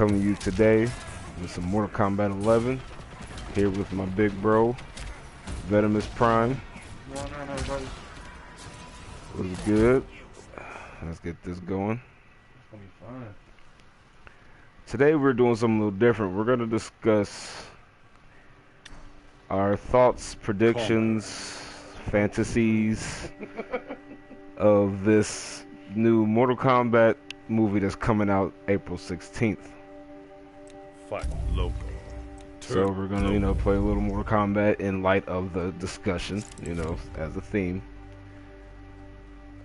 coming to you today with some Mortal Kombat 11. Here with my big bro, Vettimus Prime. What's good? Let's get this going. It's gonna be fun. Today we're doing something a little different. We're going to discuss our thoughts, predictions, fantasies of this new Mortal Kombat movie that's coming out April 16th. Fight local. So we're gonna, play a little Mortal Kombat in light of the discussion, as a theme.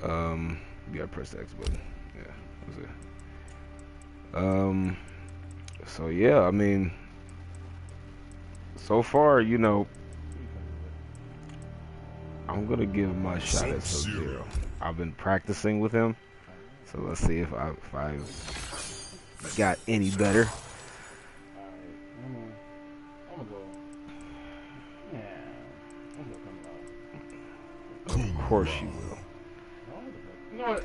You gotta press the X button. Yeah, that's it. So yeah, I mean, so far, I'm gonna give my shot at Sub-Zero. I've been practicing with him, so let's see if I got any better. Of course you will. No.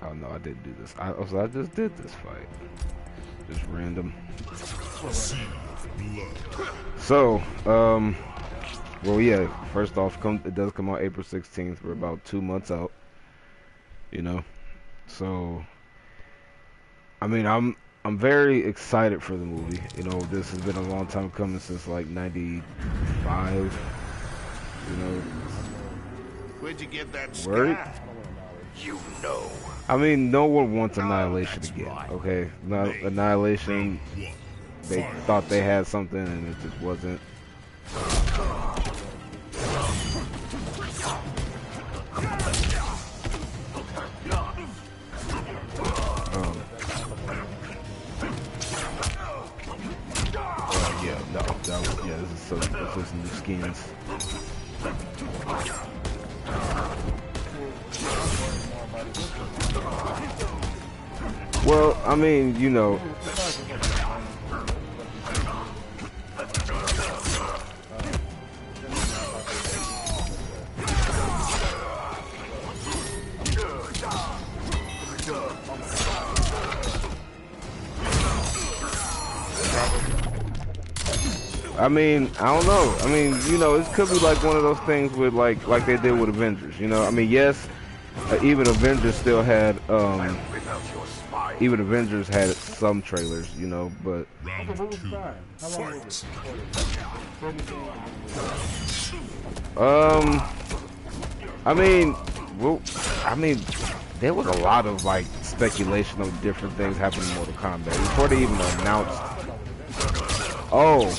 Oh no, I didn't do this. I just did this fight. Just random. So, well, yeah. First off, it does come out April 16th. We're about 2 months out. So, I mean, I'm very excited for the movie. This has been a long time coming, since like '95. Where'd you get that Word? scar? I mean, no one wants Annihilation again, okay? Annihilation, they thought they had something and it just wasn't. This is new skins. Well, I mean, I don't know. I mean, it could be like one of those things with like they did with Avengers. I mean, yes, even Avengers still had even Avengers had some trailers, but I mean, there was a lot of like speculation of different things happening in Mortal Kombat before they even announced. Oh,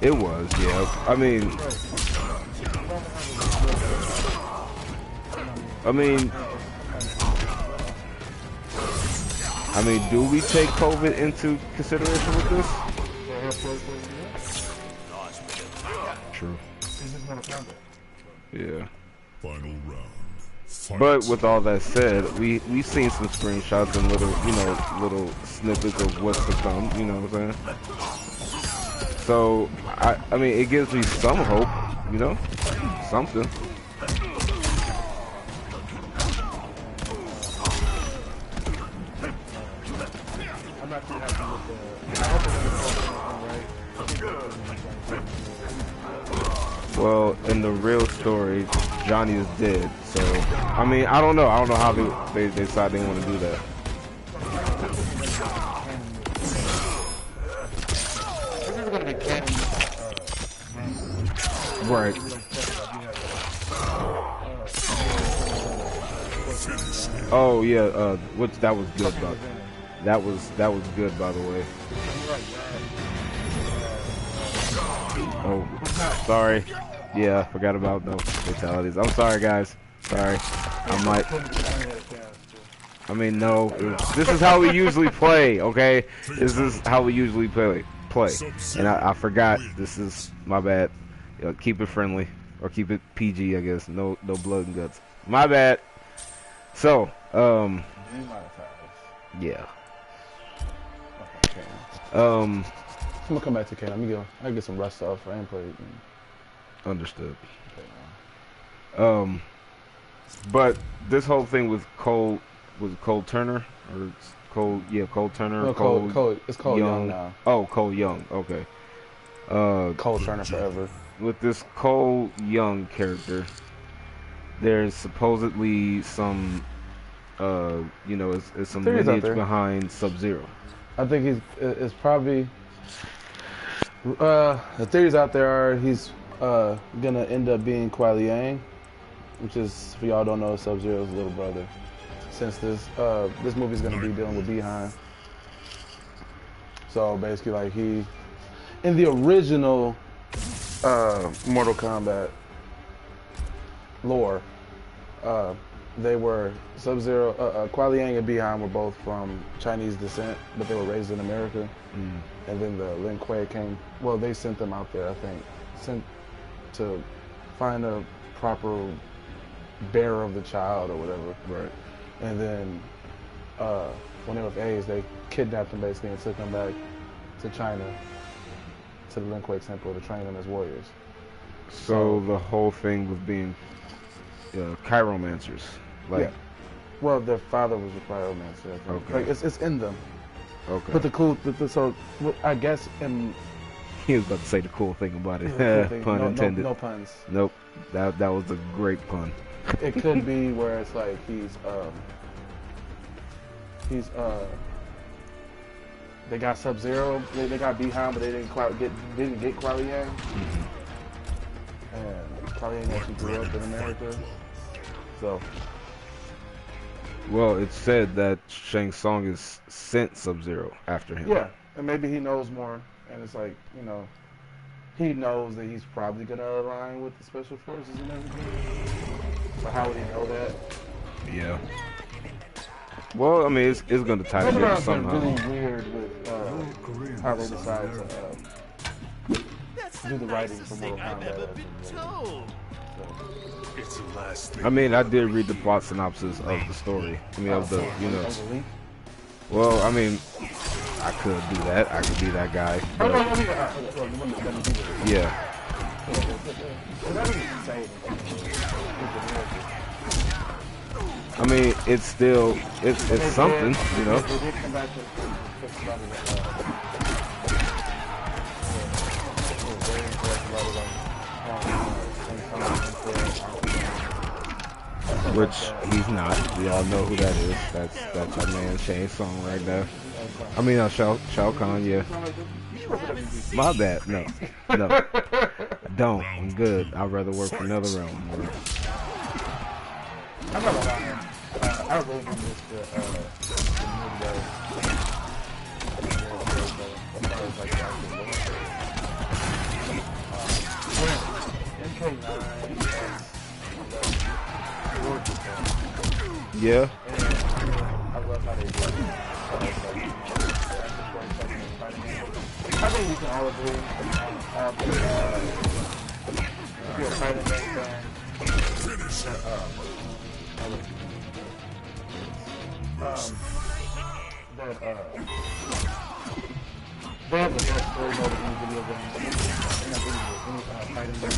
it was, yeah. I mean, do we take COVID into consideration with this? True. Yeah. Final round. Fight. But with all that said, we've seen some screenshots and little snippets of what's to come. You know what I'm saying? So I mean, it gives me some hope. Something. Well, in the real story, Johnny is dead. So, I mean, I don't know. I don't know how they decide they want to do that. Right. Oh yeah. That was good, but that was good, by the way. Oh, sorry. Yeah, forgot about no fatalities. I'm sorry, guys. Sorry. No. This is how we usually play, okay? This is how we usually play. And I forgot. This is my bad. Keep it friendly. Or keep it PG, I guess. No blood and guts. My bad. So, yeah. I'm gonna come back to K. Let me go. I get some rest off. I ain't played. Understood. Okay, But this whole thing with Cole was it Cole Turner or Cole? Yeah, Cole Turner. No, Cole. It's Cole Young now. Oh, Cole Young. Okay. Cole Turner forever. With this Cole Young character, there's supposedly some, you know, is some Theories out lineage there. behind Sub-Zero. I think it's probably. The theories out there are he's gonna end up being Kuai Liang, which is, for y'all don't know, Sub-Zero's little brother. Since this movie's gonna be dealing with Behind, so basically, like he, in the original Mortal Kombat lore, they were Sub-Zero, Kuai Liang and Behind were both from Chinese descent, but they were raised in America. And then the Lin Kuei came. Well, they sent them out there, I think, sent to find a proper bearer of the child or whatever. Right. And then when they were of age, they kidnapped them basically and took them back to China, to the Lin Kuei temple to train them as warriors. So the whole thing with being chiromancers, like. Yeah. Well, their father was a cryomancer. I think. Okay. Like it's in them. Okay. But the cool, so I guess in He was about to say the cool thing about it. cool thing, Pun intended. no puns. Nope. That was a great pun. It could be where it's like they got Sub-Zero, they got Behind, but they didn't get Kuai Liang. And Kuai Liang actually grew up in America. So Well, it's said that Shang Tsung is sent Sub-Zero after him. yeah, and maybe he knows more, and it's like, you know, he knows that he's probably gonna align with the special forces and everything. But how would he know that? Yeah. Well, I mean, it's going to tie together somehow. Really weird with how they decide to do the writing for Mortal Kombat. It's the last thing. I mean, I did read the plot synopsis of the story. I mean, of the, you know. Well, I mean, I could do that. I could be that guy. But, yeah. I mean, it's still, it's something, you know. Which he's not. We all know who that is. That's our man Shane Song right there. I mean, Shao Kahn, yeah. My bad. No. Don't. I'm good. I'd rather work for another realm. I really miss the Yeah. I love how they do it. I think we can all agree if you're a Spider-Man fan, they have the best story mode in video games. And I think any fighting game.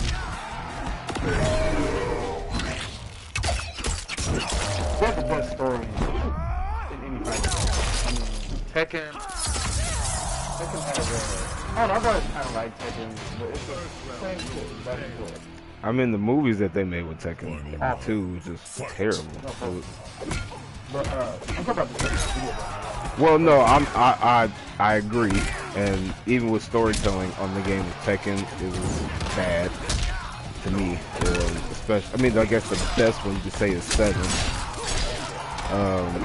They have the best story in any fighting game. I mean, Tekken has a... I don't know, I've always kind of liked Tekken, but it's the same story, back and forth. I mean, the movies that they made with Tekken 2 was just terrible. But I'm talking about the video game. Well, no, I agree, and even with storytelling on the game of Tekken, it was bad to me. Especially, I mean, I guess the best one you could say is 7.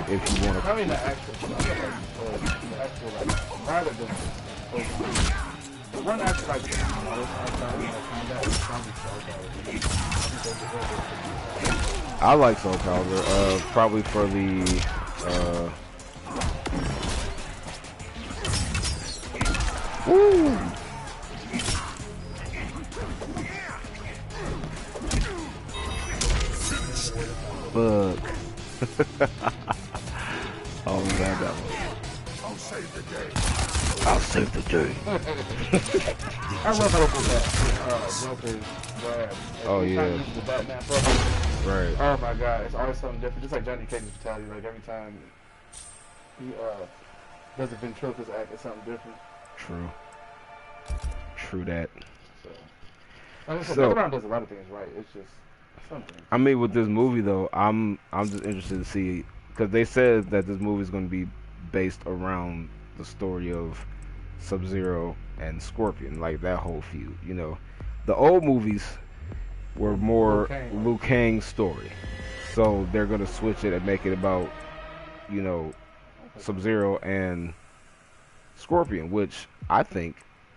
If you want to. I mean, the actual like, rather than the one actual like I like Soul Calibur, probably for the woo! Fuck. Oh, I'm glad that one. I'll save the day. I'll save the day. I love how they put that Joker's grab. Oh, yeah. The Batman Right. Oh my god, it's always something different. Just like Johnny Cage's fatality, like every time he does a ventriloquist act, it's something different. True. True that. So Brown does a lot of things right. It's just something. I mean, with this movie though, I'm just interested to see, because they said that this movie is going to be based around the story of Sub-Zero and Scorpion, like that whole feud. You know, the old movies were more Liu Kang's story, so they're going to switch it and make it about, you know, Sub-Zero and Scorpion, which I think,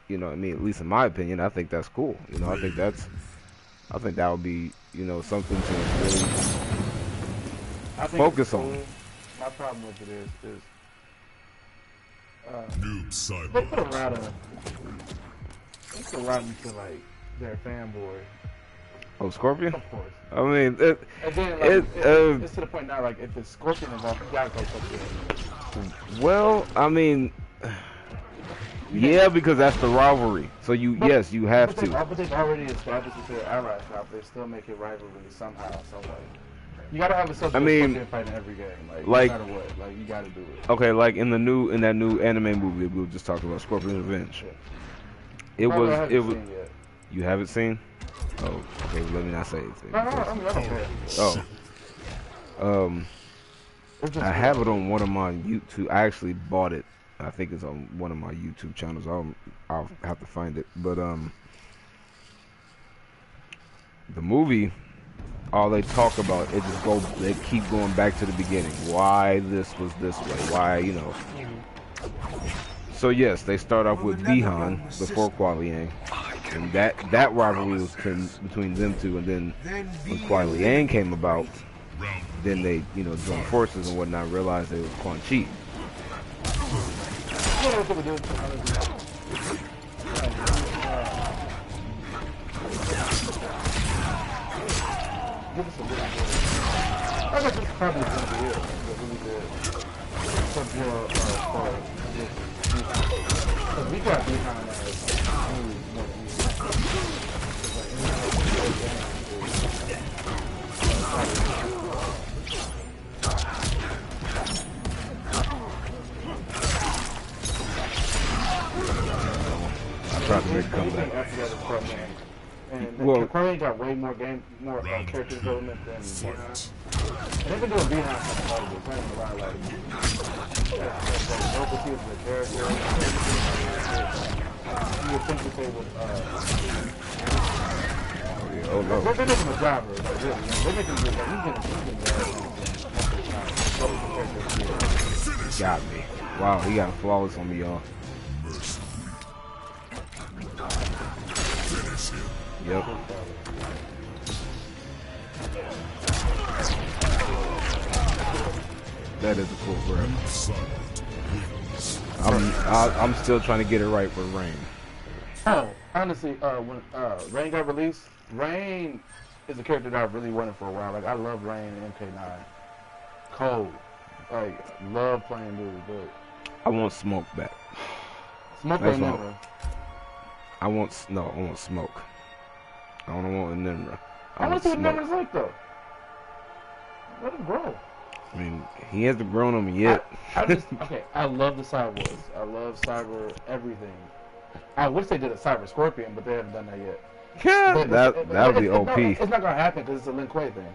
you know, I mean, at least in my opinion, I think that's cool. You know, I think that would be, you know, something to really focus on. My problem with it is Noob cyber. they put a lot of into like their fanboy. Oh, Scorpion? Of course. I mean, And then like, it's to the point now, like if it's Scorpion involved, you gotta go Sub-Zero. well, I mean, yeah, because that's the rivalry. So yes, you have to. But they've already established that they're allies now. But they still make it rivalry somehow, some way. You gotta have a Scorpion fight in every game, like no matter what. Like you gotta do it. Okay, like in that new anime movie we were just talking about, Scorpion Revenge. Yeah. It was. Yet. You haven't seen? Oh, okay. Let me not say anything. No, I mean, I don't care. Oh. I have it on one of my YouTube. I actually bought it. I think it's on one of my YouTube channels. I'll have to find it. But the movie, all they talk about, they keep going back to the beginning. Why this was this way? Why, you know? So yes, they start off with Bihan before Kuai Liang, and that rivalry was between them two. And then when Kuai Liang came about, then they, you know, joined forces and whatnot. Realized it was Quan Chi. We got behind Tried to make a comeback. Well, Corey got way more character development than Behind. And they've been doing Behind for a while. They're playing a lot like novelty of the character. You would think that they would. Oh no! They're making him a driver. Like, really, they're making him he's getting Got me. Wow, he got flawless on me, y'all. Yep. That is a cool grab. I'm still trying to get it right with Rain. Oh, honestly, when Rain got released, Rain is a character that I've really wanted for a while. Like I love Rain in MK9. Cold. Like love playing dude, but I want Smoke back. Smoke That's ain't all. never. I want Smoke. I don't want a Nimra. I want to see what Nimra's like though. Let him grow. I mean, he hasn't grown on me yet. I love the Cyborgs. I love Cyber everything. I wish they did a Cyber Scorpion, but they haven't done that yet. Yeah, that would be OP. It's not gonna happen because it's a Lin Kuei thing.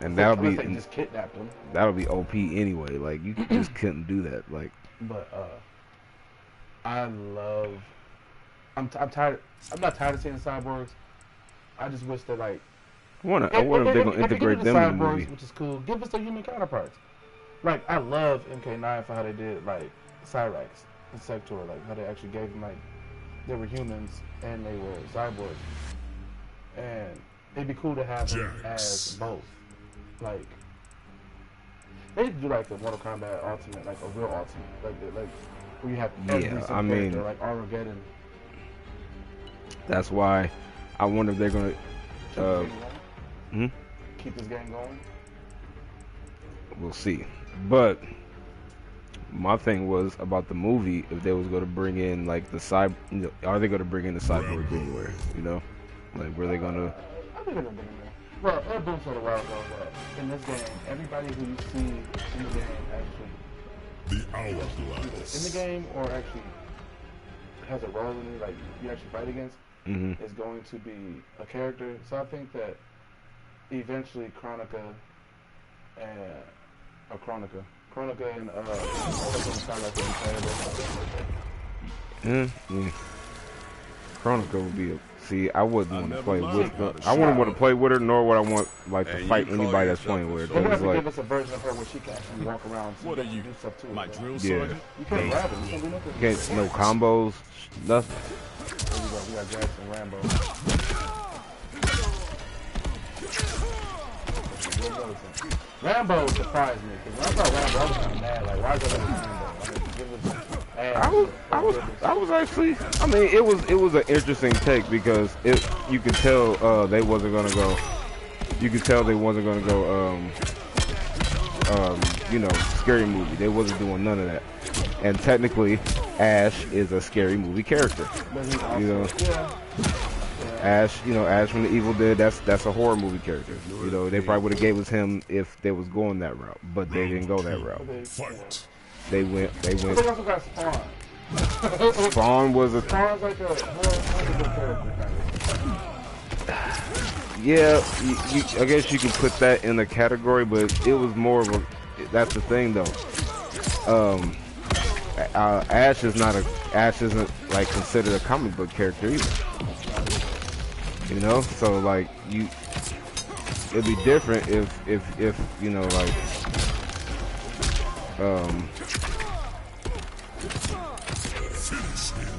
And that'll be they just kidnapped him. That'll be OP anyway. Like you just couldn't do that. Like, but I love. I'm tired. I'm not tired of seeing cyborgs. I just wish that like. I wonder if they're gonna integrate them in the movie. Which is cool. Give us their human counterparts. Like I love MK9 for how they did like Cyrax and Sector, like how they actually gave them like they were humans and they were cyborgs, and it'd be cool to have them as both. Like they need to do like a Mortal Kombat Ultimate, like a real Ultimate, like where you have every single character, like Armageddon. That's why I wonder if they're gonna keep this game going. We'll see. But my thing was about the movie, if they was going to bring in like the cyber, are they going to bring in the cyborg anywhere? You know, like were they going to? I think they're gonna bring him in. Well, it boosts for a while ago, but in this game, everybody who you see in the game actually The hourglass. in the game or actually has a role in it, like you actually fight against, is going to be a character. So I think that eventually Chronica and Chronica would be a. See, I wouldn't want to play with her. I wouldn't want to play with her, nor would I want like to fight anybody that's playing with her. They have to Like, give us a version of her where she can actually walk around. What are you? Do stuff too. My drill yeah, sergeant? You can't grab it. You can't do nothing. can't no combos, nothing. We got Jackson Rambo. Rambo surprised me because when I saw Rambo, I was kind of mad. Like, why is that Rambo? I was actually. I mean, it was an interesting take because you could tell they wasn't gonna go. You could tell they wasn't gonna go. You know, scary movie. They wasn't doing none of that. And technically, Ash is a scary movie character. You know, Ash. You know, Ash from the Evil Dead. That's a horror movie character. You know, they probably would have gave us him if they was going that route, but they didn't go that route. Fight. They went. They also got Spawn. Spawn was a. Spawn's like a horror character kind of. Yeah, I guess you could put that in the category, but it was more of a. That's the thing, though. Ash isn't like considered a comic book character either. You know, so like it'd be different if you know like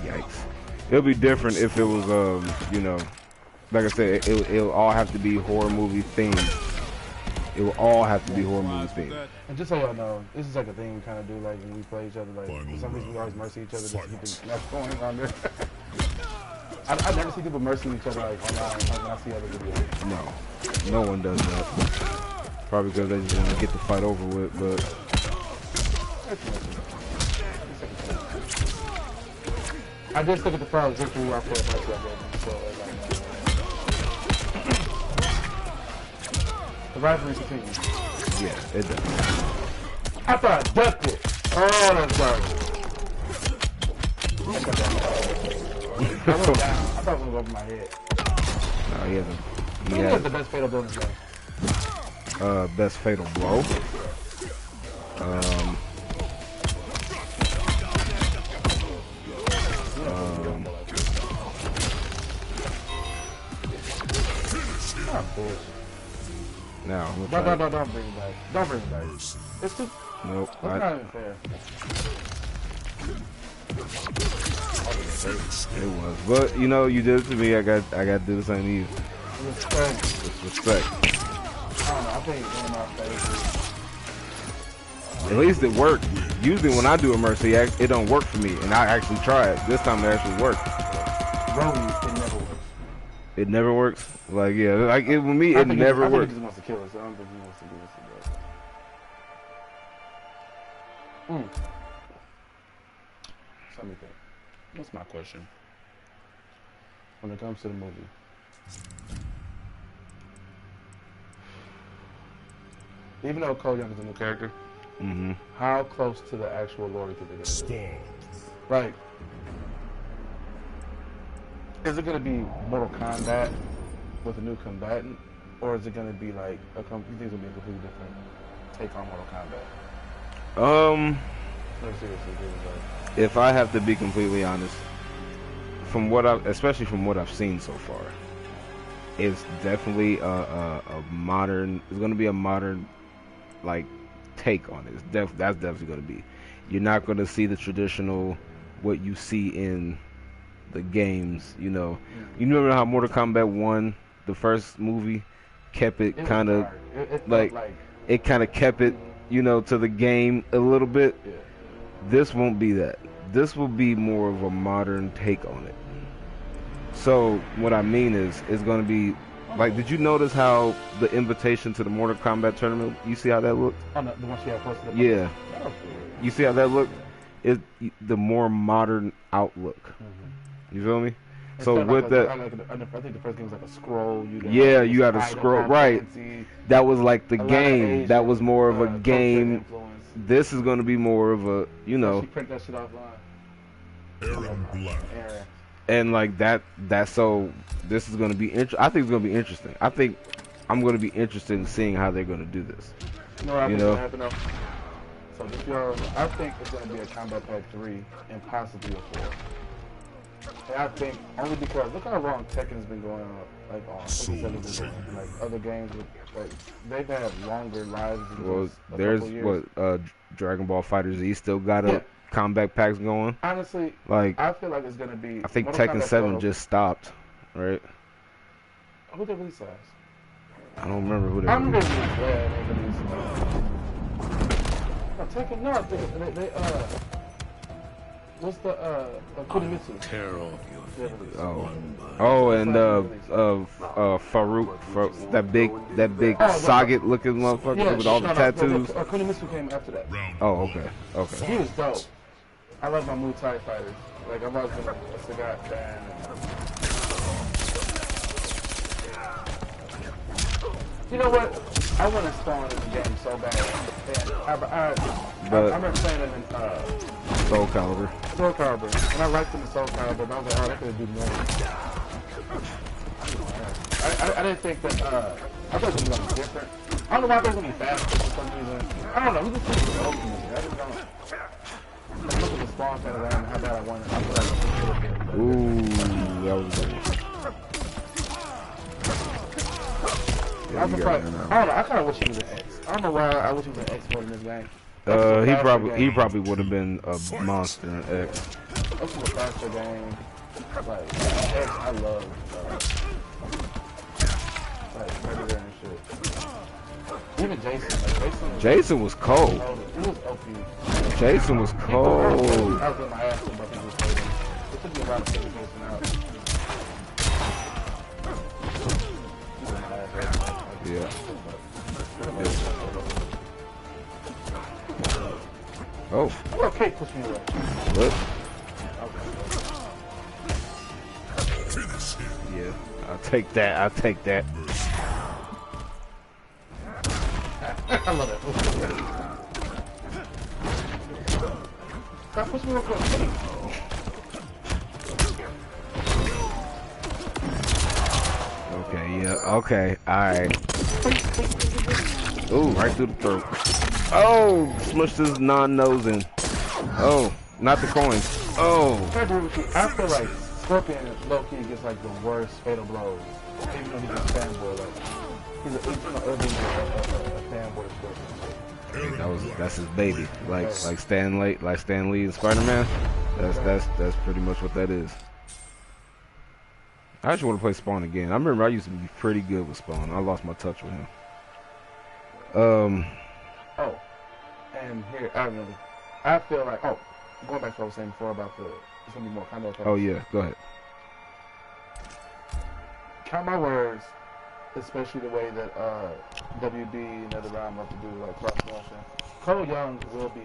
yikes. It'll be different if it was you know. Like I said, it'll all have to be horror movie themed. It will all have to be horror movie themed. And just so y'all know, this is like a thing we kind of do, like when we play each other. Like for some reason, we always mercy each other just to keep the match going on there. I never see people mercy each other like online when I see other videos. No one does that. Probably because they just want to get the fight over with. But I just look at the files victory I played mercy. The rivalry continues. yeah, it does. I thought I ducked it. Oh, that's dark. I went down. I thought it was over my head. No, he hasn't. Who has the best fatal blow in this game? Best fatal blow. Now, Don't bring it back. Don't bring it back. It's too. nope. That's not even fair. It was, but you know, you did it to me. I got to do the same to you. Respect. It's respect. I don't know. I think one of my favorites. At least it worked. Usually when I do a mercy, it don't work for me, and I actually try it. This time it actually worked. Rolling, it never works. It never works. Like yeah, like with me, I it think never I think works. he just wants to kill us. I don't think he wants to give us a break. So let me think. What's my question? When it comes to the movie. Even though Cole Young is a new character, how close to the actual lore do you think they're going to be? Like, is it going to be Mortal Kombat with a new combatant, or is it going to be like you think it's going to be a completely different take on Mortal Kombat? No, seriously, like, If I have to be completely honest, especially from what I've seen so far, it's definitely a modern. It's going to be a modern, like, take on it. That's definitely going to be. You're not going to see the traditional what you see in the games. You know, you remember how Mortal Kombat 1, the first movie, kept it kind of like it kind of kept it, you know, to the game a little bit. Yeah. This won't be that. This will be more of a modern take on it. So what I mean is, it's going to be like, did you notice how the invitation to the Mortal Kombat tournament? You see how that looked? Oh, no, the one she had posted up. Yeah. That was weird. You see how that looked? It's the more modern outlook. You feel me? So Instead of with that, I think the first game was like a scroll. yeah, you had to scroll right. That was like the game. That was more of a game. This is going to be more of a, you know. She print that shit offline. Aaron Black. And like that. So this is going to be. I think it's going to be interesting. I think I'm going to be interested in seeing how they're going to do this. You know what I think is going to happen though? So this year, I think it's going to be a Combat Pack 3 and possibly a 4. And I think only because look how long Tekken's been going on, like like other games with, like they've had longer lives than well, just a there's couple years. Dragon Ball FighterZ still got a combat packs going. Honestly, like I feel like it's gonna be. I think Mortal Tekken Kombat 7 Solo. just stopped, right? Who they release as? I don't remember who they. I remember they released. No, Tekken. No, they what's the Kunimitsu? Tear off your fingers. Oh, and Farouk, that big Sagat looking motherfucker with all the tattoos. Kunimitsu came after that. Oh, okay. He was dope. I love my Muay Thai fighters. Like I've always been a Sagat fan. You know what? I want to spawn in the game so bad. And I remember playing him in Soul Calibur. Soul Calibur. And I liked him in Soul Calibur, but I was like, oh, that could do more. I didn't think that, I thought it was going to be different. I don't know why I thought it was going to be faster for some reason. I don't know, he just seems so open. I just don't. I look at the spawn center around and how bad I wanted. I feel like ooh, that was good. I'm surprised. I don't know. I kind of wish he was an X. I don't know why I wish he was an X more in this game. He probably would have been a monster in X. This is a faster game. Like X, I love. Like Predator and shit. Even Jason. Jason was cold. He was OP. Jason was cold. I was in my ass about to do it. It took me a while to figure Jason out. Yeah. Oh. Okay, push me away. What? Okay. Yeah. I'll take that. I'll take that. I love it. Stop pushing me real quick. Okay, yeah. Okay. Alright. Ooh, right through the throat. Oh, smushed his non-nose in. Oh, not the coins. Oh. I feel like Scorpion low-key gets like the worst fatal blows. Even though he's a fanboy, like he's an urban fanboy Scorpion. That's his baby. Like Stan Lee and Spider-Man. That's pretty much what that is. I just want to play Spawn again. I remember I used to be pretty good with Spawn. I lost my touch with him. Oh, and here I feel like going back to what I was saying before about it's gonna be more combo attacks. Oh yeah, go ahead. Count my words, especially the way that WB and other round love to do like cross motion. Cole Young will be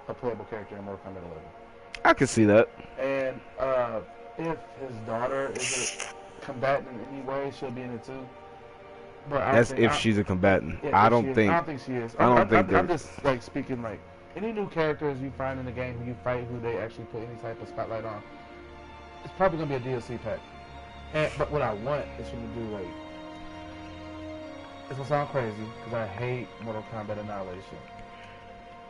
a playable character in Mortal Kombat 11. I can see that. And if his daughter is a combatant in any way, she'll be in it too. But that's if she's a combatant. Yeah, I don't think she is. I'm just like speaking like any new characters you find in the game who you fight who they actually put any type of spotlight on. It's probably gonna be a DLC pack. But what I want is for them to do like. It's gonna sound crazy because I hate Mortal Kombat Annihilation.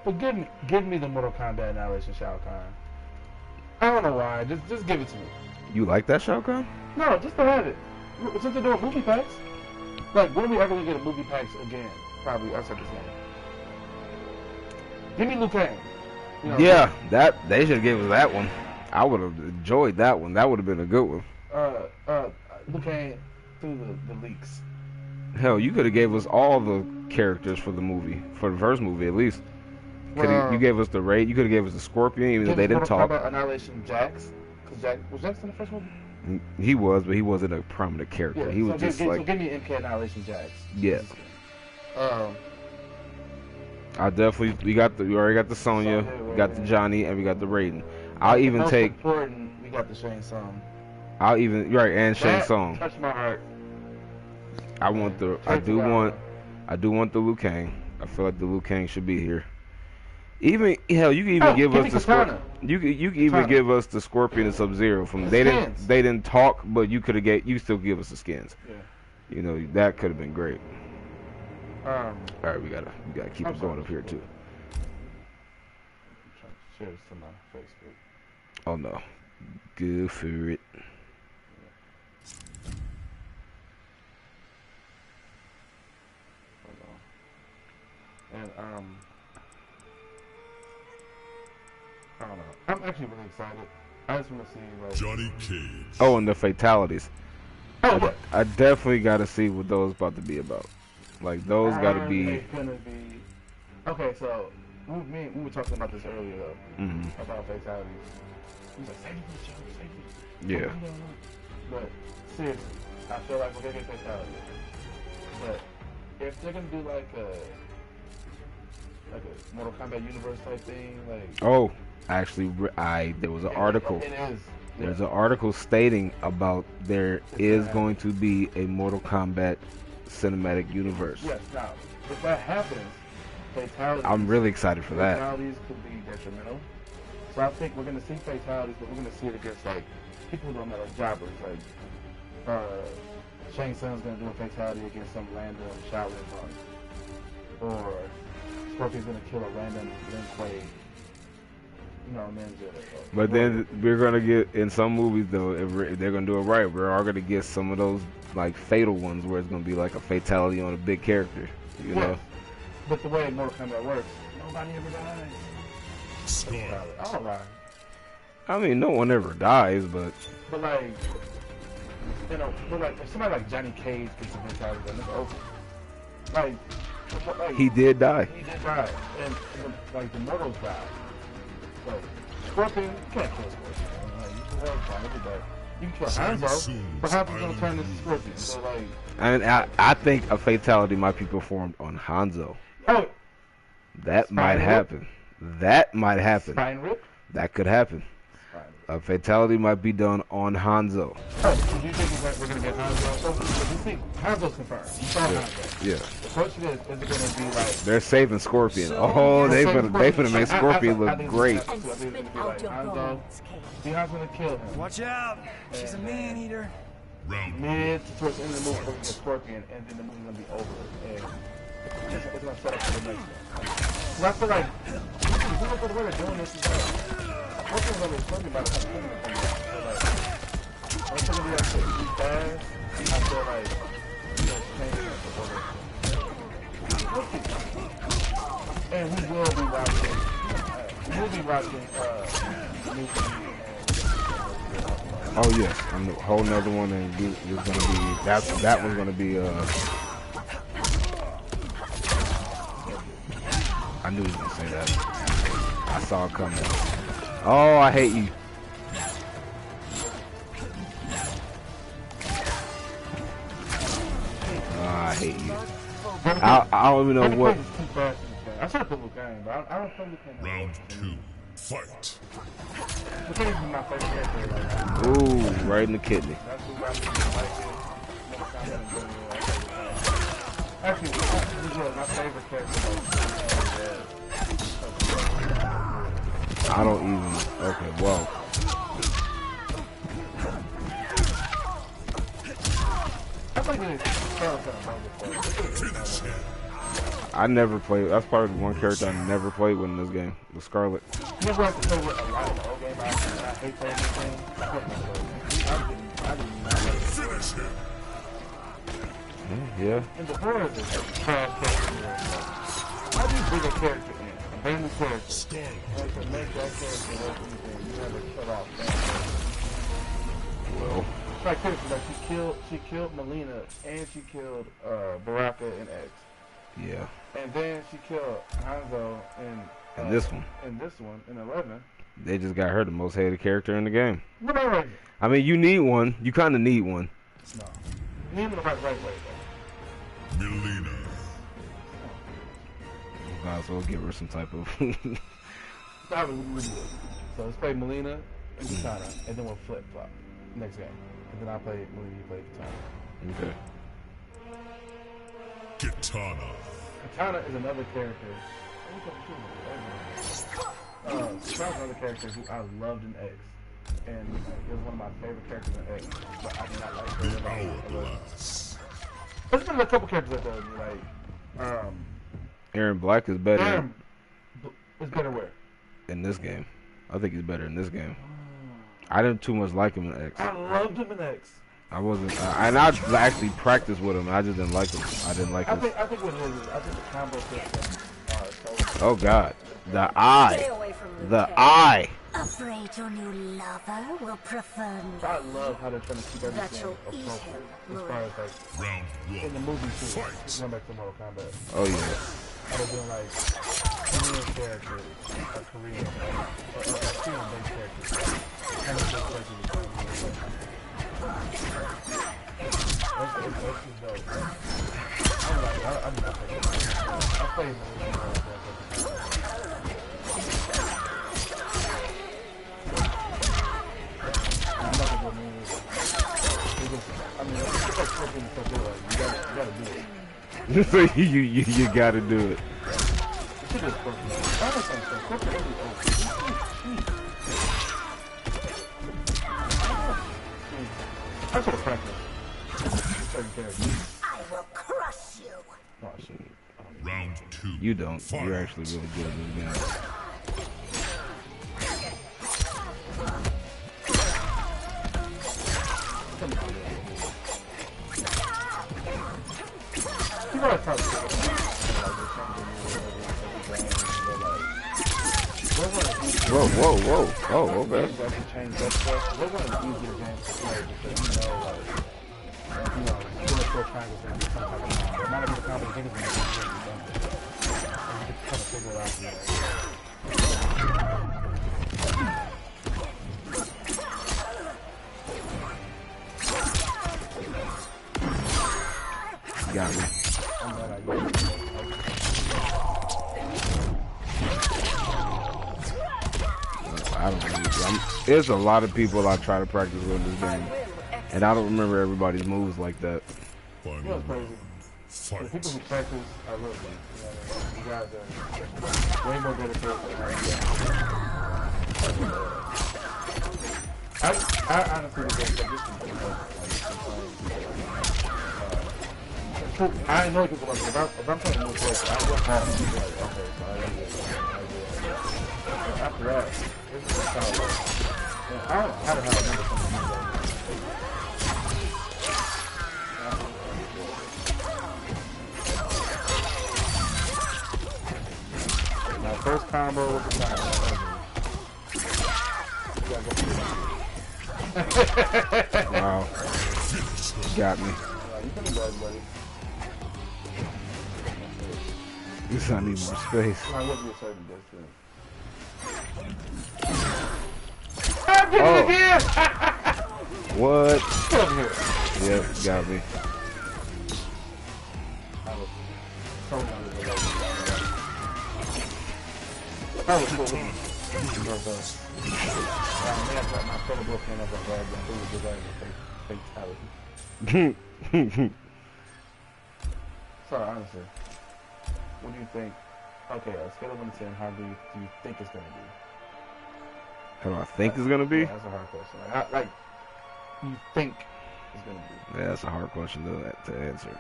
But give me the Mortal Kombat Annihilation Shao Kahn. I don't know why. Just give it to me. You like that Shao Kahn? No, just to have it. Since they're doing movie packs. Like, when are we ever gonna get a movie packs again? Probably outside this game. Give me Liu Kang. You know, yeah, that they should have given us that one. I would have enjoyed that one. That would have been a good one. Liu Kang through the leaks. Hell, you could have gave us all the characters for the movie, for the first movie at least. You gave us the Raid. You could have gave us the Scorpion, even though they didn't talk. About Annihilation Jax, because was Jax in the first movie? He was, but he wasn't a prominent character. Yeah, he was just like. So give me MK Annihilation Jax. Yeah. I definitely. We already got the Sonya, we got the Johnny, and we got the Raiden. I'll even take. Important, we got the Shang Tsung. I'll even and Shang Tsung. Touch my heart. I want the. I do want the Liu Kang. I feel like the Liu Kang should be here. Even hell, you can even give us the Scorpion. You can even give us the Scorpion and Sub-Zero from. They didn't talk, but you could have you still give us the skins. Yeah. You know that could have been great. All right, we gotta keep it going up here too. I'm trying to share this to my Facebook. Oh no, good for it. And I don't know. I'm actually really excited. I just want to see like Johnny Cage. Oh, and the fatalities. Oh, I definitely got to see what those about to be about. Like those got to be. It's gonna be. Okay, so we were talking about this earlier though. About fatalities. He was like, save me, Joe, save me. Yeah. But seriously, I feel like we're gonna get fatalities. But if they're gonna do like a Mortal Kombat universe type thing, like. Oh, actually, there was an article. It is. There's an article stating about there is going to be a Mortal Kombat cinematic universe. Yes, now, if that happens, fatalities... I'm really excited for that. Fatalities could be detrimental. So I think we're going to see fatalities, but we're going to see it against, like, people who don't know, like, jobbers. Like, Shang Tsung's going to do a fatality against some random Shaolin monk. Or Scorpion's going to kill a random Lin Kuei. Ninja. But then we're gonna get in some movies though. If they're gonna do it right, we're all gonna get some of those like fatal ones where it's gonna be like a fatality on a big character. You know. But the way Mortal Kombat works, nobody ever dies. Oh, lie. I mean, no one ever dies, but. But like, if somebody like Johnny Cage gets a fatality, then it's over. Like, he did die. He did die, and like the mortals died. Like, Scorpion, you can't kill Scorpion. Like, you can have fun with that. You can kill Hanzo, but Hanzo's gonna turn into Scorpion. So like, and I think a fatality might be performed on Hanzo. Oh, that might happen. That might happen. Spine rip? That could happen. A fatality might be done on Hanzo. Oh, so you think we're gonna get Hanzo? So you think Hanzo's confirmed? You saw Hanzo. Yeah. The question is it gonna be like? They're saving Scorpion. Oh, they gonna make Scorpion look great. I think it's gonna be like Hanzo. Hanzo's gonna kill him. Watch out! She's a man eater. Mid towards the end of the movie, we're gonna get Scorpion, and then the movie's gonna be over. And it's gonna set up for the next one. So I feel like the way they're doing this is like. Scorpion's gonna be Scorpion by the time the movie comes out. So like, when it's gonna be like really fast, I feel like it's changing up the order. And we will be watching. We'll be watching Oh yes, and a whole nother one, and it's gonna be that one's gonna be I knew he was gonna say that. I saw it coming. Oh, I hate you. Oh, I hate you. I don't even know what. I should have put Liu Kang, but I don't play Liu Kang. Round 2, fight. Liu Kang is my favorite character right now. Ooh, right in the kidney. That's who got me to like it. Actually, this is my favorite character. I don't even. Okay, well. I think it's I never played. That's probably the one character I never played with in this game. Was Scarlet. You never have to play with a lot of the old game. I hate playing this game. I didn't Finish him. Yeah. And the horror is a trash character. How do you bring a character in? A brand new character. And to make that character work anything, you have to shut off that. Well. Like she killed Melina and she killed Baraka and X. Yeah. And then she killed Hanzo in this one. In this one, in 11. They just got her the most hated character in the game. No. I mean, you need one. You kind of need one. No. You need him in the right way, though. Melina. Might as well give her some type of. So let's play Melina and Kitana, and then we'll flip flop. next game. And then I play when you play Katana. Okay. Katana. Katana is another character. Katana's another character who I loved in X. And he was one of my favorite characters in X. But I did not like her. Hourglass. There's been a couple characters that though, like, Aaron Black is better Aaron is better where? in this game. I think he's better in this game. I didn't too much like him in X. I loved him in X. I wasn't, and I actually practiced with him. I just didn't like him. I didn't like him. I think what it is I think the combo system. Oh God, the eye, Stay away from Luke the Cage. eye. Afraid your new lover will prefer me. I love how they're trying to keep That everything you'll eat appropriate. him, As far as like Round in the one. movie too. Fight. Going back to Mortal Kombat. Oh yeah. How they're doing like Korean characters, Korean, Korean-based characters. Kind of those characters with Korean. That's just dope. I do not think I played movies. I'm not a good movie. I mean, it's like flipping and stuff. Like, you gotta do it. So you gotta do it. She just fucking. I understand stuff. Corporate is I should have practiced. Certain characters. I will crush you. Oh shit. Round two. You don't. Fight. You're actually really good at this game. You gotta talk to Whoa, whoa, whoa. Oh, okay. change that stuff. Those are the easier games to play because doing a short triangle thing is some type of combo. Not every combo thing is going to be done. And you just kind of figure it out. Got me. I'm glad I get I don't know. There's a lot of people I try to practice with in this game, and I don't remember everybody's moves like that. Final You know what's round. crazy? The people Fight. who practice are really good. You guys are way more dedicated than I am. I honestly would say this is I know people like if I'm playing new players, I will have to be like, okay, so I gotta do it. After that, this is solid. I don't know how to remember some of these games. My first combo was the combo. Wow. Got me. You can do that, buddy. This I need more space. I would be a certain distance. Oh. What? Come here. Yep, got me. I was so under the way. I was cool. My fellow book came up and grabbed them. It was fatality. Sorry, honestly. What do you think? Okay, a scale of 1 to 10, how do you think it's gonna be? How do I think it's gonna be? Yeah, that's a hard question. Like you think it's gonna be? Yeah, that's a hard question to answer.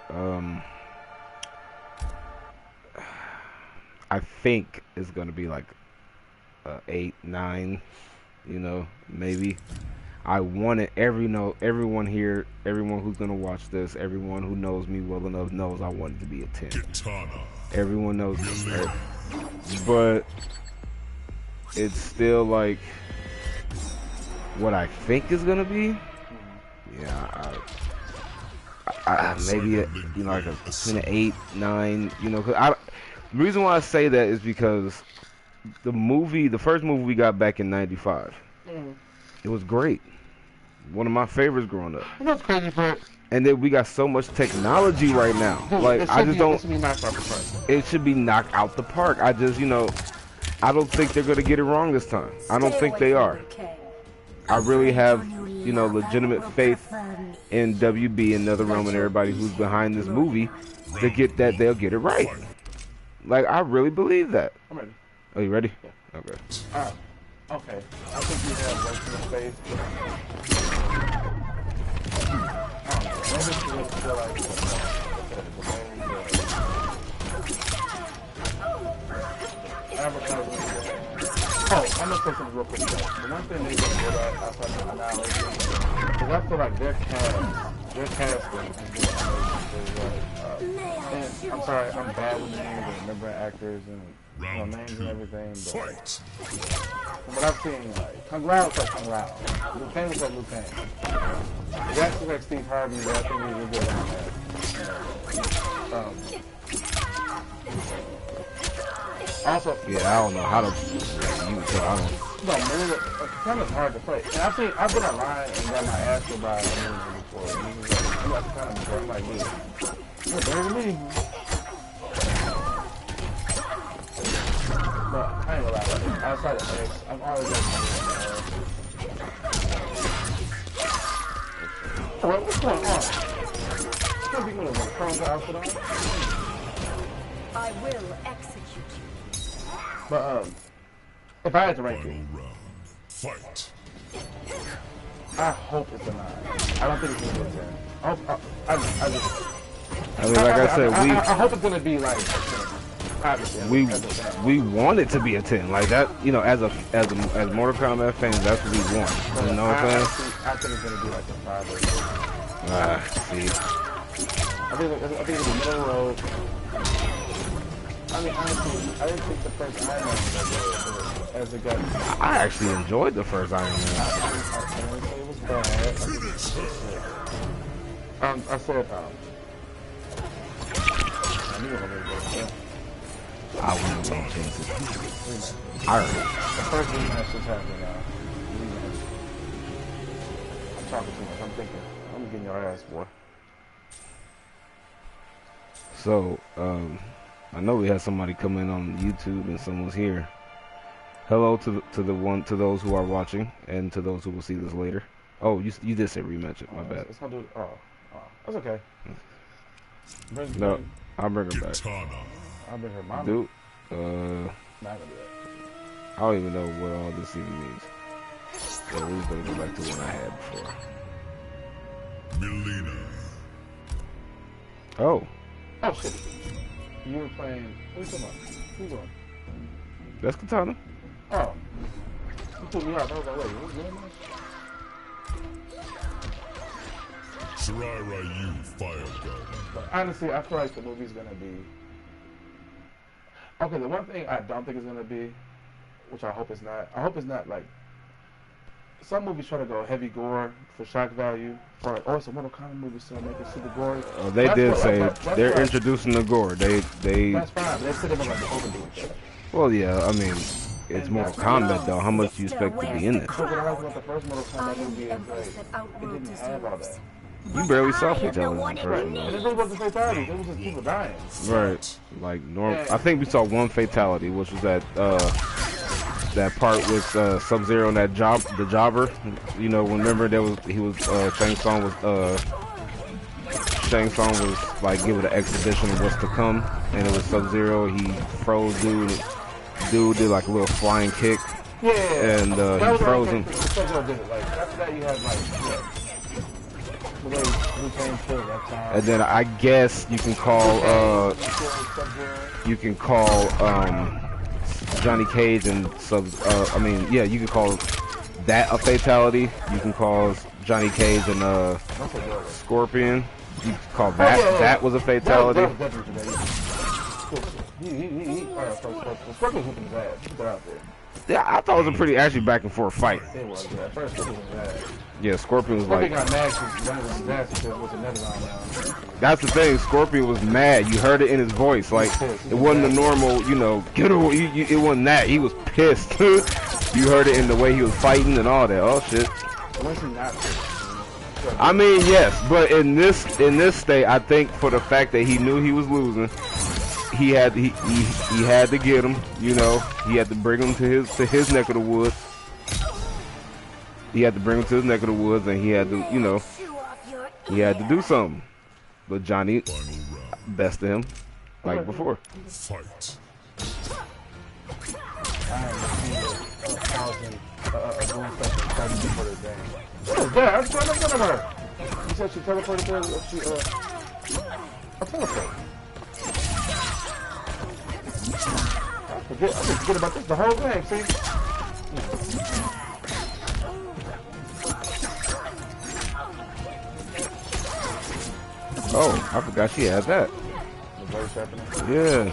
I think it's gonna be like 8, 9. You know, maybe. I want it. Everyone here, everyone who's gonna watch this, everyone who knows me well enough knows I want it to be a 10. Katana. Everyone knows this, right? But it's still like what I think is gonna be. Yeah, maybe like a 8, 9. You know, 'cause the reason why I say that is because the first movie we got back in '95, it was great. One of my favorites growing up. You know what's crazy, Brett? And then we got so much technology right now. Like I just don't. It should be knocked out the park. It should be knocked out the park. I just, I don't think they're gonna get it wrong this time. I don't think they are. I really have you know, legitimate faith in WB and NetherRealm and everybody who's behind this movie to get that they'll get it right. Like, I really believe that. I'm ready. Are you ready? Yeah. Okay. Okay. I think you have legitimate faith. Oh, I'm gonna say something real quick. The one thing they don't do that outside of Annihilation is I feel like their casting is doing amazing. And I'm sorry, I'm bad with names and remembering actors and names and everything. But from what I've seen, like Kung Lao was like Kung Lao, Liu Kang was like Liu Kang. Jackson was like Steve Harvey, but I think he was good on that. Also, yeah, I don't know how to use it. I don't. No, man, it's kind of hard to play. And I've been online and got my ass kicked by a movie before. And he was like, you got to kind of I'm like, dude, you're better than me. But I ain't gonna lie, like, outside of X, I've always got money in the ass. What's going on? Can't be going to throw the outfit on. I will execute you. But if I had to rank it, Fight. I hope it's a 9. I don't think it's gonna be a 10. I mean, like I said, I hope it's gonna be like obviously. We want it to be a 10, like that. You know, as Mortal Kombat fans, that's what we want. You know what I'm saying? I think it's gonna be like a 5 or 6. See. I think it's a middle road. I mean, honestly, I didn't think the first Iron Man was that good as it got. I actually enjoyed the first Iron Man. I didn't say it was bad. I said, I knew it was going to go. I wouldn't change it. Iron Man. The first rematch just happened now. Rematch. I'm talking too much. I'm thinking. I'm getting your ass, boy. So, I know we had somebody come in on YouTube and someone's here. Hello to those who are watching and to those who will see this later. Oh, you did say rematch it. My bad. It's not do. Oh, that's okay. No, I'll bring her back. I'll bring her mom. Dude, Not gonna do that. I don't even know what all this even means. So we're just gonna go back to what I had before. Melina. Oh. Oh shit. You were playing. What are you talking about? Who's on? That's Katana. Oh. You put me out. I was like, wait, what's going on? Shirai Ryu Fire Gun. But honestly, I feel like the movie's gonna be. Okay, the one thing I don't think it's gonna be, which I hope it's not. I hope it's not like. Some movies try to go heavy gore for shock value. For like, oh, it's a Mortal Kombat movie, so make it super gory. Oh, they did say they're introducing the gore. They. That's fine. They said they were like overdoing shit. Well, yeah. I mean, it's Mortal Kombat though. How much do you expect to be in it? But what I like about the first Mortal Kombat movie is like it didn't have all that. You barely saw fatalities in the first And one. it really wasn't fatalities. It was just people dying. Right. Like normal. I think we saw one fatality, which was that part with Sub-Zero and that the jobber. You know, remember Shang Tsung was like giving an exhibition of what's to come, and it was Sub-Zero. He froze dude did like a little flying kick. Yeah. And he froze him. Sub-Zero did it. Like after that, you had like the way Liu Kang killed that time. And then I guess you can call Johnny Cage and you can call that a fatality. You can call Johnny Cage and Scorpion. You can call that was a fatality. Scorpion whooping his ass. Put that out there. Yeah, I thought it was a pretty actually back and forth fight. It was. Yeah, at first Scorpion was bad. Yeah, Scorpion was Scorpion like. got mad because one of his ass because it was another round now. That's the thing. Scorpion was mad. You heard it in his voice. Like it wasn't a normal, get away. It wasn't that. He was pissed. You heard it in the way he was fighting and all that. Oh shit. Was he not? I mean, yes, but in this state, I think for the fact that he knew he was losing, he had to get him. He had to bring him to his neck of the woods. he had to bring him to his neck of the woods, and he had to, you know, he had to do something. But Johnny bested him like before. Fight. I haven't seen a thousand doing stuff starting before the game. What is that? I'm trying to get her. You said she teleported there. She a teleport. I forget about this the whole game. See. Oh, I forgot she had that. The voice happening. Yeah.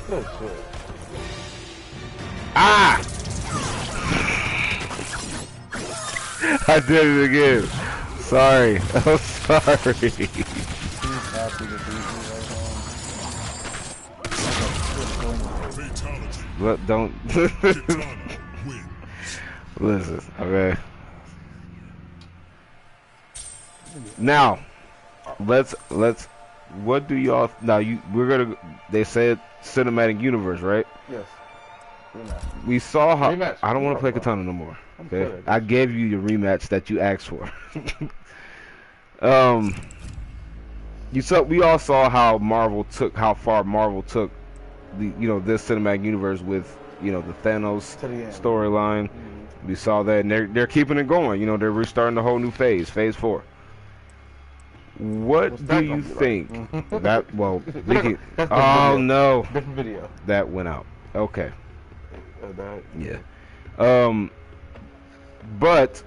Good shit. Ah! I did it again. Sorry. I'm sorry. But don't listen, okay. Now, let's. What do y'all now? We're gonna. They said cinematic universe, right? Yes. Rematch. We saw how. Rematch. I don't want to play Katana no more. Okay, I gave you your rematch that you asked for. We all saw how far Marvel took the, this cinematic universe with, the Thanos storyline. We saw that, and they're keeping it going. They're restarting a whole new phase 4. What do you think? That we can. Oh no! Different video. That went out. Okay. Yeah. But,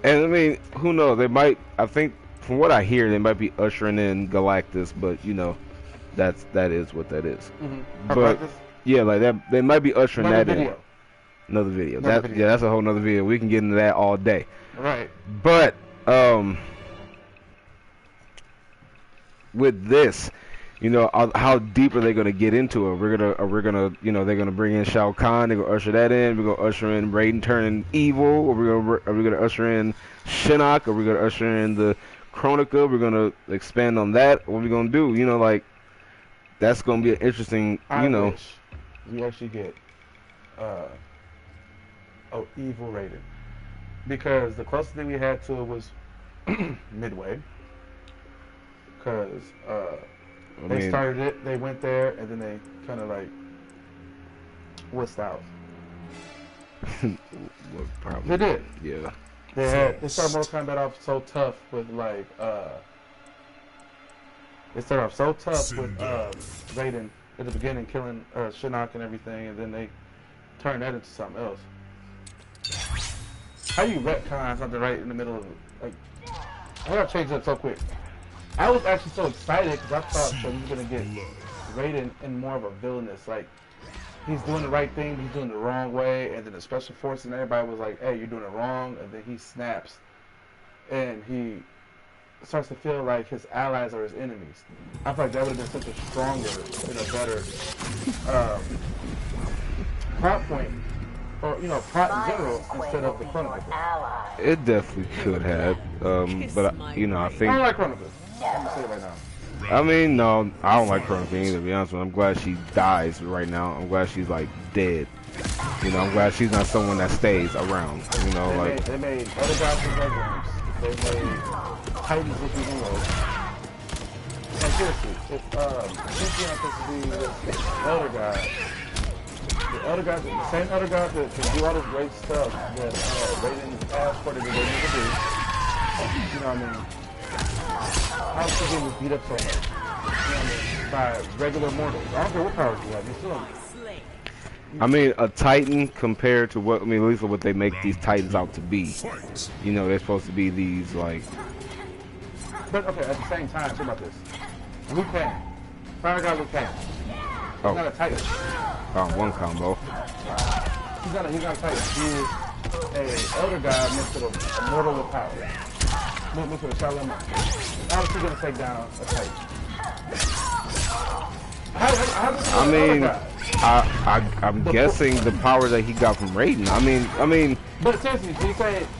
and I mean, who knows? They might. I think, from what I hear, they might be ushering in Galactus, but that is what that is. But yeah, like that, they might be ushering that in. Another video. Yeah, that's a whole nother video. We can get into that all day. Right. But with this, how deep are they gonna get into it? We're gonna, they're gonna bring in Shao Kahn. They're gonna usher that in. We're gonna usher in Raiden turning evil. Are we gonna usher in Shinnok? Are we gonna usher in the Chronica? We're gonna expand on that. What are we gonna do? That's gonna be an interesting. I wish we actually get evil Raiden, because the closest thing we had to it was Midway. Because they started it, they went there, and then they kind of like wussed out. They did. Yeah. They started Mortal Kombat off so tough with like Raiden at the beginning, killing Shinnok and everything, and then they turned that into something else. How you retcon something right in the middle of it? Like, I gotta change that so quick. I was actually so excited because I thought that we were gonna get Raiden in more of a villainous, like he's doing the right thing, but he's doing it the wrong way, and then the special forces and everybody was like, "Hey, you're doing it wrong," and then he snaps, and he starts to feel like his allies are his enemies. I feel like that would have been such a stronger and a better plot point, or plot in general, instead of the Chronicles. It definitely could have, but I think I don't like Chronicles. I'm gonna say it right now. I mean, no, I don't like Chronicles either, to be honest with you. I'm glad she dies right now. I'm glad she's like dead. I'm glad she's not someone that stays around. They made other guys with programs. They made Titans with the heroes. And seriously, if Cynthia supposed to be the elder guy, the same elder guy that can do all this great stuff that Raiden asked for that they need to do. You know what I mean? How is she getting beat up so much? You know what I mean? By regular mortals. I don't care what powers you have. You're still. I mean, a Titan compared to at least what they make these Titans out to be. They're supposed to be these like. But okay, at the same time, think about this. Liu Kang, fire guy Liu Kang. He's not a Titan. One combo. He's not a Titan. He is a elder guy mixed with a mortal with power. Mixed with a Shaolin master. How is he gonna take down a Titan? I'm guessing the power that he got from Raiden. I mean. But seriously,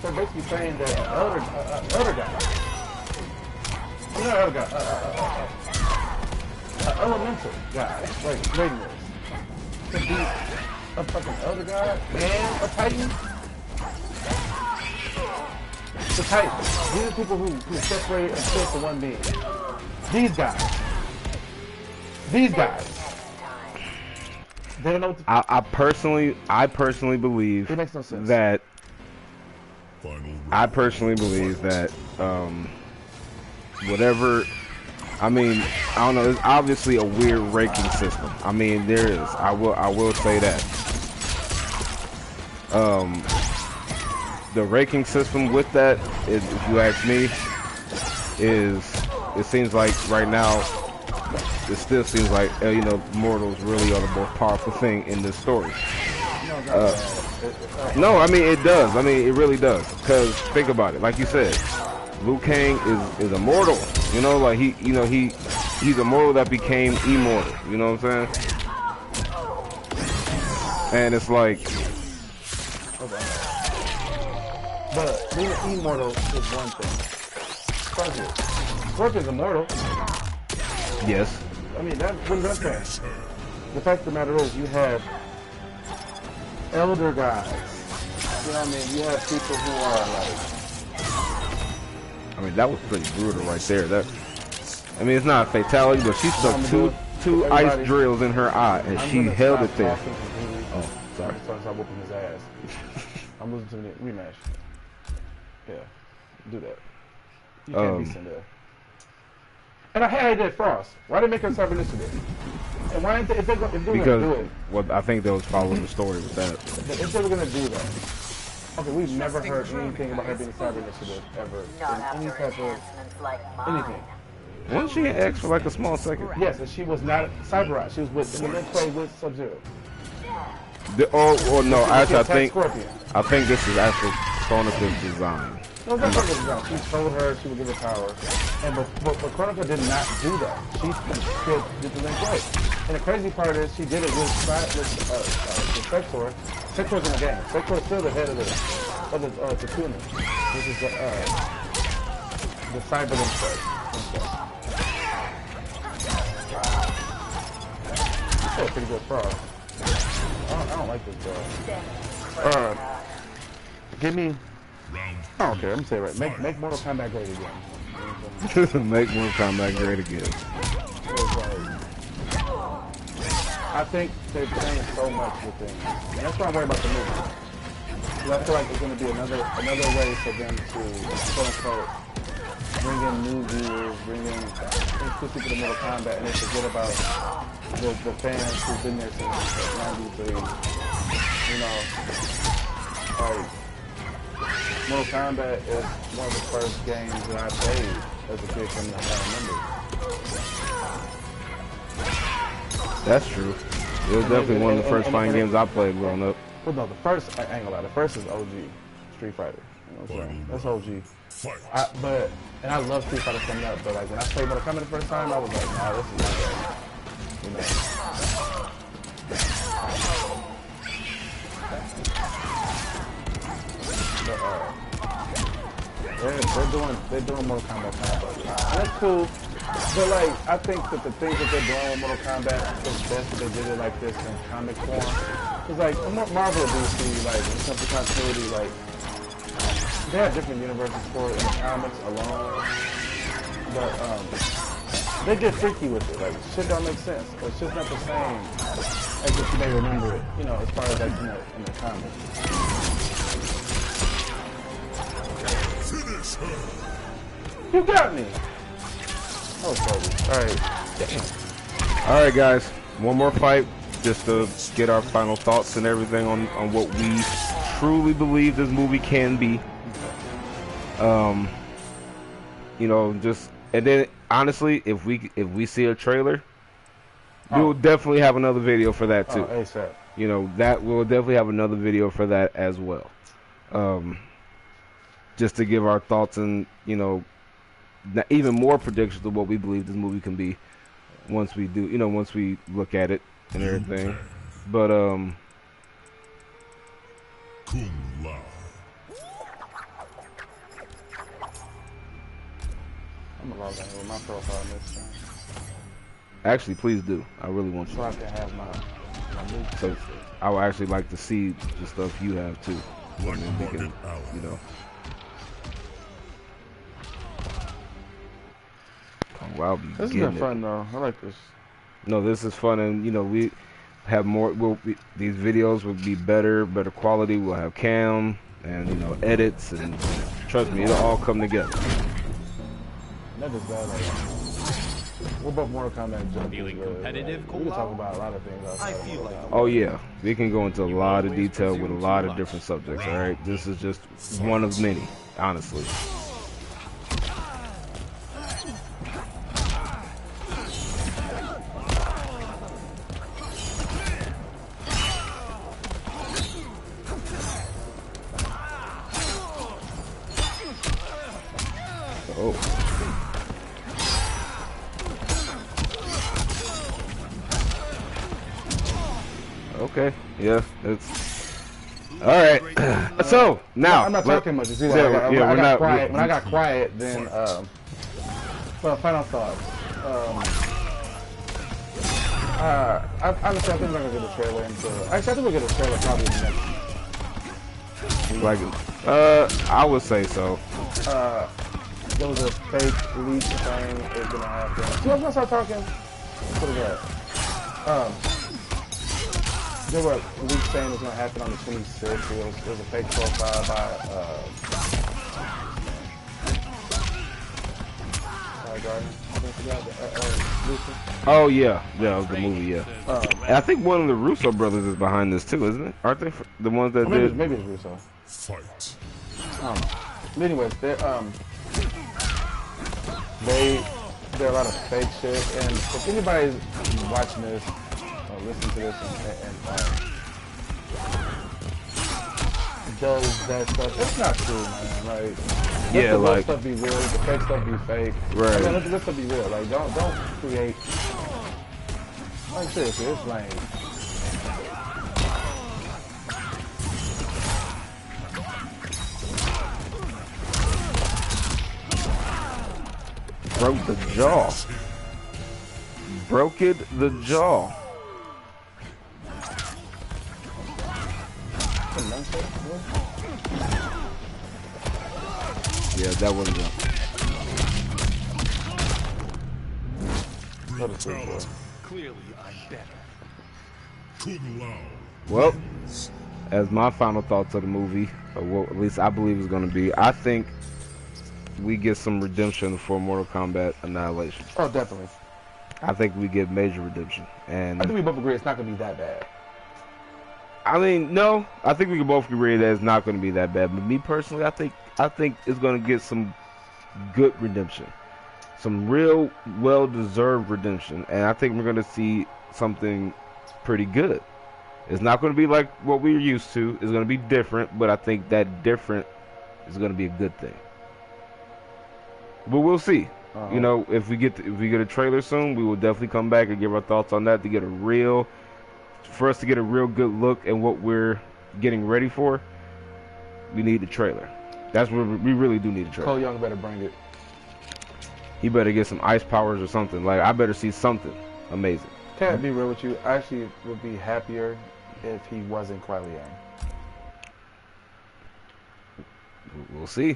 so basically saying that elder guy You know the other guy. Elemental guy. Like, Vettimus. To beat a fucking other guy and a Titan. The Titans. These are people who separate and kill for one being. These guys. These guys. They don't know what to I personally believe It makes no sense. that Final I personally believe that whatever, I mean, I don't know, it's obviously a weird ranking system. I mean, there is. I will say that. The ranking system with that is, if you ask me, is it seems like right now it still seems like you know, mortals really are the most powerful thing in this story. No, I mean it does. I mean it really does. Because think about it. Like you said, Liu Kang is immortal. You know, like he's a mortal that became immortal. You know what I'm saying? And it's like, But being immortal is one thing. Scorpion's immortal. yes, I mean, what is that saying? The fact of the matter is, you have elder guys. You know what I mean? You have people who are like. I mean that was pretty brutal right there. That, I mean it's not a fatality, but she stuck two ice drills in her eye and she held it there. Oh, sorry. I'm just trying to stop whooping his ass. I'm losing to the rematch. Yeah, do that. You can't be sent there. And I had that Frost. Why did they make her serve initiative? And why didn't they, if they're going to do it? Well, I think they was following the story with that. If they were going to do that. Okay, we've never heard anything about her being cyber initiative ever. Not In any after type of enhancements like mine. anything. Wasn't she an X for like a small second? Yes, and she was not cyberized. She was with in the link play with Sub-Zero. Oh no, actually Attack Scorpion. I think this is actually Chronika's design. No, that's not what it was. She told her she would give her power. And but Chronica did not do that. She still did the link play. And the crazy part is she did it with Sector. Sector's in the game. Sector's still the head of the Tatooine, which is the cyber link play. That's a pretty good fraud. I don't like this girl. Give me. I don't care. I'm gonna say it right. Make Mortal Kombat great again. Make Mortal Kombat great again. I think they've changed so much with things, and that's why I'm worried about the movie. I feel like there's gonna be another way for them to quote unquote bring in new viewers, introduce people to Mortal Kombat, and they forget about the fans who've been there since '93. You know, like. Mortal Kombat is one of the first games that I played as a kid coming out, I remember. That's true. It was definitely one of the first fighting games I played growing up. Well, no, the first, I ain't gonna lie, the first is OG, Street Fighter. You know what I'm saying? That's OG. And I love Street Fighter coming up, but like when I played Mortal Kombat the first time, I was like, nah, this is not good. You know? They're doing Mortal Kombat combat. And that's cool. But like, I think that the things that they're doing with Mortal Kombat is best that they did it like this in comic form. Cause like Marvel and DC, like when it comes to continuity, like they have different universes for it in the comics alone. But they get freaky with it. Like shit don't make sense. It's just not the same as if you may remember it. You know, as far as like in the comics. You got me. Oh, sorry. All right, guys. One more fight, just to get our final thoughts and everything on what we truly believe this movie can be. You know, just and then honestly, if we see a trailer, we'll definitely have another video for that too. ASAP. You know, that we'll definitely have another video for that as well. Just to give our thoughts and, you know, even more predictions of what we believe this movie can be once we do, you know, once we look at it and everything. But Kung Lao. I'm gonna log in with my profile next time. Actually, please do. I really want you. So I can have my new So I would actually like to see the stuff you have too. Like And then we Market can, Alley. you know. Oh, I'll be This has getting been it. fun though. I like this. No, this is fun, and you know we have more. These videos will be better quality. We'll have cam and you know edits, and trust me, it'll all come together. Not just that. Like, we're both Mortal Kombat junkies. Feeling really. competitive, We can talk Kolo? about a lot of things. I outside feel of like Mortal Kombat. Oh yeah, we can go into a You lot of always detail with a presume lot too of much. different subjects. All right, this is just one of many, honestly. Oh. Okay. Yeah, it's all right. So now I'm not talking much. You see, yeah, like, yeah, when I we're got not- quiet, we- when I got quiet, then well, final thoughts. Honestly, I think we're gonna get a trailer into. Actually, I think we'll get a trailer probably in the next. like I would say so. There was a fake leak thing. It's gonna happen. So I'm gonna start talking. What is that? There were leaks saying it's gonna happen on the 26th. There was a fake profile by Garden. Lucy. Oh yeah, yeah, the movie, yeah. And I think one of the Russo brothers is behind this too, isn't it? Aren't they the ones that did? Maybe it's Russo. Fight. But anyways, there are a lot of fake shit, and if anybody's watching this or listening to this and does that stuff, it's not true, man. Like, let Yeah, the real like- stuff be real, the fake stuff be fake. Right. I mean, let the real stuff be real. Like, don't create. Like seriously, it's lame. Broke the jaw. Broke it the jaw. Yeah, that wasn't good. Brutality. Clearly, I'm better. Kung Lao. Well, as my final thoughts of the movie, or what at least I believe is going to be, I think we get some redemption for Mortal Kombat Annihilation. Oh, definitely. I think we get major redemption, and I think we both agree it's not gonna be that bad. I mean, no, I think we can both agree that it's not going to be that bad. But me personally, I think it's going to get some good redemption, some real well-deserved redemption, and I think we're going to see something pretty good. It's not going to be like what we're used to. It's going to be different, but I think that different is going to be a good thing. But we'll see. You know, if we get a trailer soon, we will definitely come back and give our thoughts on that to get a real. For us to get a real good look at what we're getting ready for, we need a trailer. That's what we really do need a trailer. Cole Young better bring it. He better get some ice powers or something. Like, I better see something amazing. Can I be real with you? I actually would be happier if he wasn't Kuai Liang. We'll see.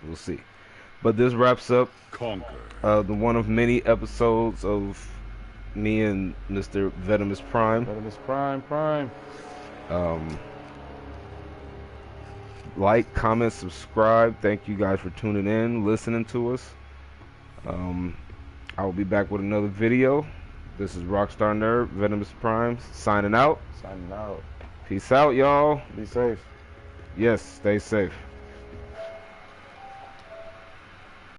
We'll see. But this wraps up Conquer. the one of many episodes of me and Mr. Vettimus Prime. Vettimus Prime. Like, comment, subscribe. Thank you guys for tuning in, listening to us. I will be back with another video. This is Rockstar Nerd, Vettimus Prime, signing out. Signing out. Peace out, y'all. Be safe. Yes, stay safe.